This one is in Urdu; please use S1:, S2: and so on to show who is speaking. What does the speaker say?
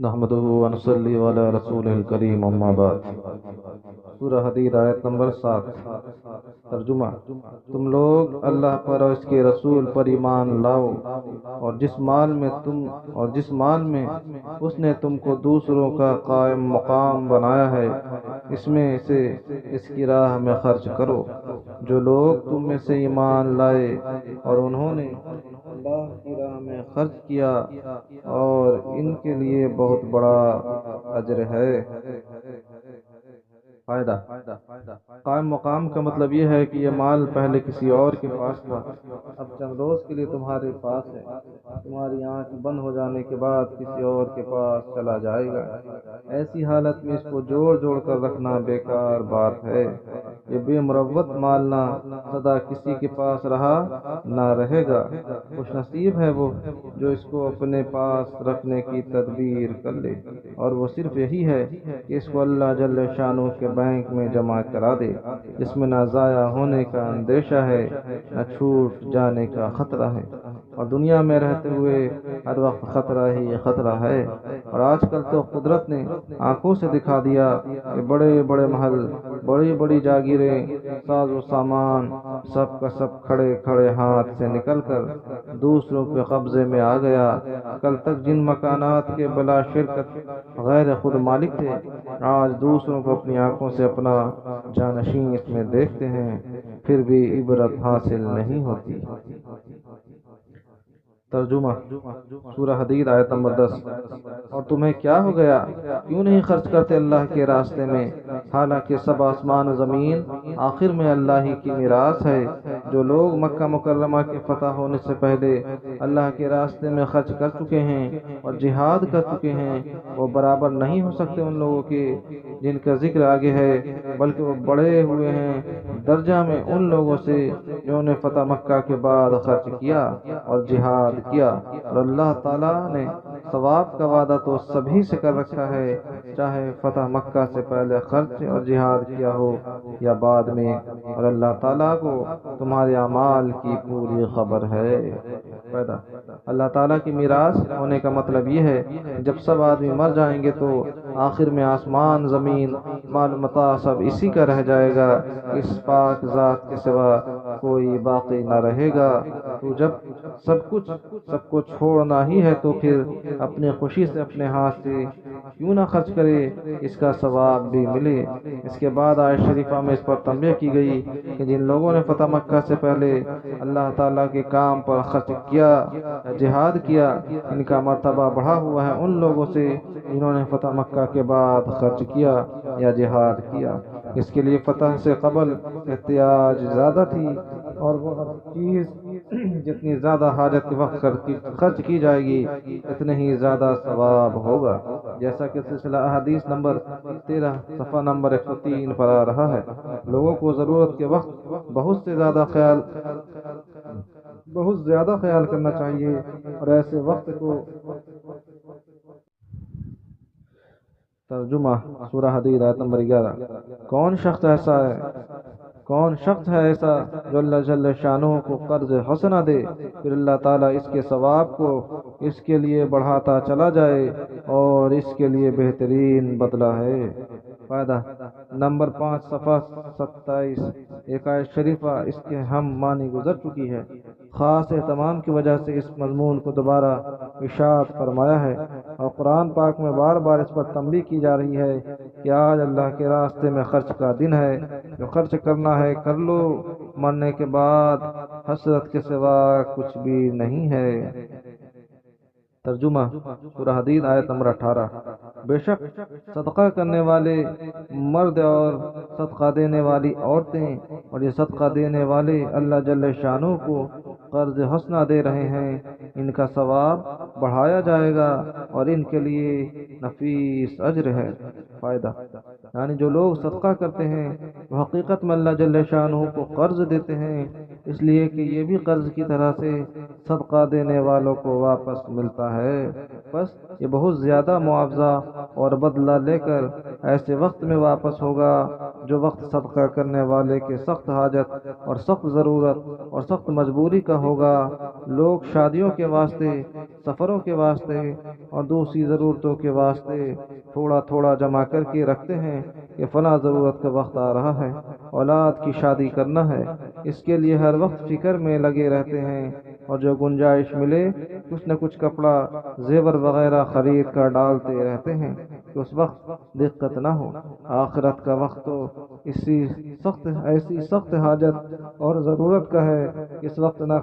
S1: نحمدہ ونصلی علی رسول الکریم اما بعد۔ سورہ حدید آیت نمبر 7۔ ترجمہ: تم لوگ اللہ پر اور اس کے رسول پر ایمان لاؤ، اور جس مال میں اس نے تم کو دوسروں کا قائم مقام بنایا ہے، اس میں سے اس کی راہ میں خرچ کرو۔ جو لوگ تم میں سے ایمان لائے اور انہوں نے اللہ کی راہ میں خرچ کیا، اور ان کے لیے بہت بڑا اجر ہے۔ فائدہ: قائم مقام کا مطلب یہ ہے کہ یہ مال پہلے کسی اور کے پاس تھا، اب چند روز کے لیے تمہارے پاس ہے۔ تمہاری آنکھ بند ہو جانے کے بعد کسی اور کے پاس چلا جائے گا۔ ایسی حالت میں اس کو جوڑ کر رکھنا بیکار بات ہے۔ یہ بے مروت مال نہ سدا کسی کے پاس رہا نہ رہے گا۔ خوش نصیب ہے وہ جو اس کو اپنے پاس رکھنے کی تدبیر کر لے، اور وہ صرف یہی ہے کہ اس کو اللہ جل شانہ کے بینک میں جمع کرا دے، جس میں نہ ضائع ہونے کا اندیشہ ہے، نہ چھوٹ جانے کا خطرہ ہے، اور دنیا میں رہتے ہوئے ہر وقت خطرہ ہی خطرہ ہے۔ اور آج کل تو قدرت نے آنکھوں سے دکھا دیا کہ بڑے بڑے محل، بڑی بڑی جاگیریں، ساز و سامان سب کا سب کھڑے ہاتھ سے نکل کر دوسروں کے قبضے میں آ گیا۔ کل تک جن مکانات کے بلا شرکت غیر خود مالک تھے، آج دوسروں کو اپنی آنکھوں سے اپنا جانشین اس میں دیکھتے ہیں، پھر بھی عبرت حاصل نہیں ہوتی۔ ترجمہ: سورہ حدید آیت نمبر 10۔ اور تمہیں کیا ہو گیا؟ کیوں نہیں خرچ کرتے اللہ کے راستے میں، حالانکہ سب آسمان و زمین آخر میں اللہ ہی کی میراث ہے۔ جو لوگ مکہ مکرمہ کے فتح ہونے سے پہلے اللہ کے راستے میں خرچ کر چکے ہیں اور جہاد کر چکے ہیں، وہ برابر نہیں ہو سکتے ان لوگوں کے جن کا ذکر آگے ہے، بلکہ وہ بڑے ہوئے ہیں درجہ میں ان لوگوں سے جنہوں نے فتح مکہ کے بعد خرچ کیا اور جہاد کیا۔ اور اللہ تعالیٰ نے ثواب کا وعدہ تو سبھی سے کر رکھا ہے، چاہے فتح مکہ سے پہلے خرچ اور جہاد کیا ہو یا بعد میں، اور اللہ تعالیٰ کو تمہارے اعمال کی پوری خبر ہے۔ فائدہ: اللہ تعالیٰ کی میراث ہونے کا مطلب یہ ہے کہ جب سب آدمی مر جائیں گے تو آخر میں آسمان، زمین، مال متاع سب اسی کا رہ جائے گا، اس پاک ذات کے سوا کوئی باقی نہ رہے گا۔ تو جب سب کو چھوڑنا ہی ہے تو پھر اپنی خوشی سے اپنے ہاتھ سے کیوں نہ خرچ کرے، اس کا ثواب بھی ملے۔ اس کے بعد آیت شریفہ میں اس پر تنبیہ کی گئی کہ جن لوگوں نے فتح مکہ سے پہلے اللہ تعالیٰ کے کام پر خرچ کیا یا جہاد کیا، ان کا مرتبہ بڑھا ہوا ہے ان لوگوں سے جنہوں نے فتح مکہ کے بعد خرچ کیا یا جہاد کیا۔ اس کے لیے فتح سے قبل احتیاج زیادہ تھی، اور وہ ہر چیز جتنی زیادہ حاجت کے وقت خرچ کی جائے گی اتنے ہی زیادہ ثواب ہوگا، جیسا کہ سلسلہ احادیث نمبر 13 صفحہ نمبر 103 پر آ رہا ہے۔ لوگوں کو ضرورت کے وقت بہت زیادہ خیال کرنا چاہیے، اور ایسے وقت کو ترجمہ: سورہ حدید آیت نمبر 11۔ کون شخص ہے ایسا جو اللہ جل شانہ کو قرض حسنہ دے، پھر اللہ تعالیٰ اس کے ثواب کو اس کے لیے بڑھاتا چلا جائے، اور اس کے لیے بہترین بدلہ ہے۔ فائدہ: نمبر 5 صفحہ 27 ایک آیت شریفہ اس کے ہم معنی گزر چکی ہے۔ خاص اہتمام کی وجہ سے اس مضمون کو دوبارہ اشاعت فرمایا ہے، اور قرآن پاک میں بار بار اس پر تنبیہ کی جا رہی ہے کہ آج اللہ کے راستے میں خرچ کا دن ہے، جو خرچ کرنا ہے کر لو، مرنے کے بعد حسرت کے سوا کچھ بھی نہیں ہے۔ ترجمہ: سورہ حدید آیت نمبر 18۔ بے شک صدقہ کرنے والے مرد اور صدقہ دینے والی عورتیں اور یہ صدقہ دینے والے اللہ جل شانہ کو قرض حسنہ دے رہے ہیں، ان کا ثواب بڑھایا جائے گا اور ان کے لیے نفیس اجر ہے۔ فائدہ: یعنی جو لوگ صدقہ کرتے ہیں وہ حقیقت میں اللہ جل شانہ کو قرض دیتے ہیں، اس لیے کہ یہ بھی قرض کی طرح سے صدقہ دینے والوں کو واپس ملتا ہے۔ بس یہ بہت زیادہ معاوضہ اور بدلہ لے کر ایسے وقت میں واپس ہوگا جو وقت صدقہ کرنے والے کے سخت حاجت اور سخت ضرورت اور سخت مجبوری کا ہوگا۔ لوگ شادیوں کے واسطے سفروں کے واسطے اور دوسری ضرورتوں کے واسطے تھوڑا تھوڑا جمع کر کے رکھتے ہیں کہ فلاں ضرورت کا وقت آ رہا ہے، اولاد کی شادی کرنا ہے، اس کے لیے ہر وقت فکر میں لگے رہتے ہیں، اور جو گنجائش ملے کچھ نہ کچھ کپڑا زیور وغیرہ خرید کر ڈالتے رہتے ہیں کہ اس وقت دقت نہ ہو۔ آخرت کا وقت تو ایسی سخت حاجت اور ضرورت کا ہے، اس وقت نہ